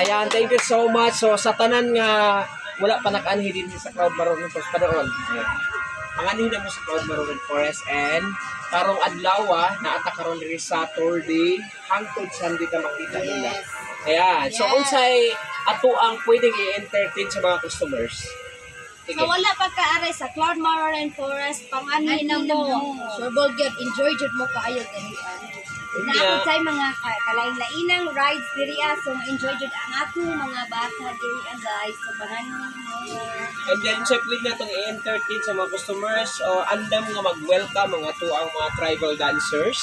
Ayan, thank you so much. So sa tanan nga wala pa nakaanhi din sa Cloud Maroon Forest pa doon. Ang anhin na mo sa Cloud Maroon Forest and karong adlaw naata karon diri Saturday hangtod Sunday ka makita nila. Ayan. So unsay ato ang pwedeng i-entertain sa mga customers? So wala pa ka-aray sa Cloud Maroon Forest panganhin na mo. Sure ball gyud enjoy jud mo kaayo ganian. Naapod tay mga kalain-lainang rides diri so enjoy jud ang ato mga bata diri guys. So bahanon mo. And then pwede na itong i-entertain sa mga customers o andam nga mag-welcome mga tuang mga tribal dancers.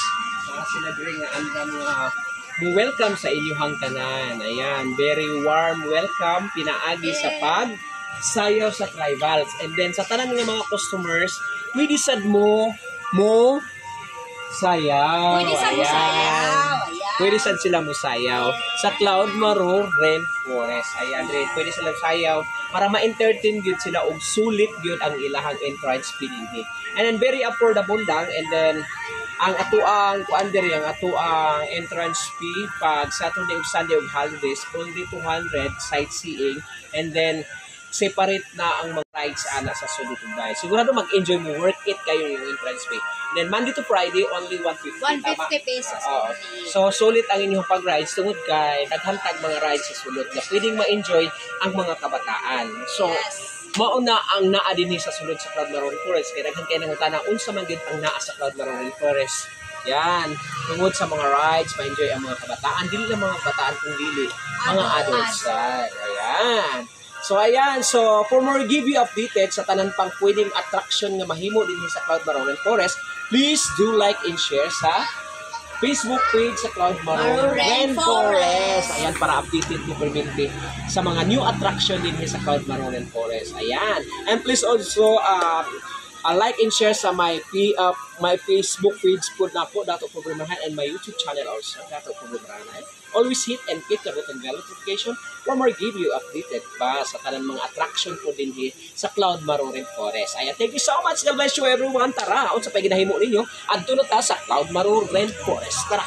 Sila diri nga andam nga welcome sa inyong tanan. Ayan, very warm welcome pinaagi sa sayaw sa tribals. And then sa tanan nga mga customers, pwede sad mo sayaw. Pwede sad mo sayaw. Pwede sad sila mo sayaw sa Cloud Maroon Forest. Ayan, pwede sila sayaw para ma-entertain gyud sila og sulit gyud ang ilahang entrance fee dinhi. And then very affordable lang. And then ang atuang entrance fee pag Saturday ug Sunday ug holidays only 200 sightseeing, and then separate na ang mga rides ana sa sulod guys. Sigurado mag-enjoy mo, worth it kayo yung entrance fee. And then Monday to Friday only 150 pesos. So sulit ang inyong pag-rides tungod kay naghantag mga rides sa sulod na pwedeng ma-enjoy ang mga kabataan. So mauna ang naa dinhi sa sulod sa Cloud Maroon Forest kay daghan kay nangutana unsa man gid ang naa sa Cloud Maroon Forest. Yan, tungod sa mga rides, ma-enjoy ang mga kabataan, dili lang mga kabataan kung dili mga adults. Ayan. So ayan, so for more give you updated sa tanan pang pwedeng attraction nga mahimo dinhi sa Cloud Maroon Forest, please do like and share sa Facebook page sa Cloud Maroon Forest. Ayan, para updated mo permanente sa mga new attraction dinhi sa Cloud Maroon Forest. Ayan. And please also like and share sa my Facebook page po na po Dato Problemahan, and my YouTube channel also Dato Problemahan. Always hit and click the button bell notification for more give you updated pa sa kanang mga attraction po din sa Cloud Maroon Forest. Ayan, thank you so much. God bless you everyone. Tara, unsa pa ginahimo ninyo adto na ta sa Cloud Maroon Forest. Tara.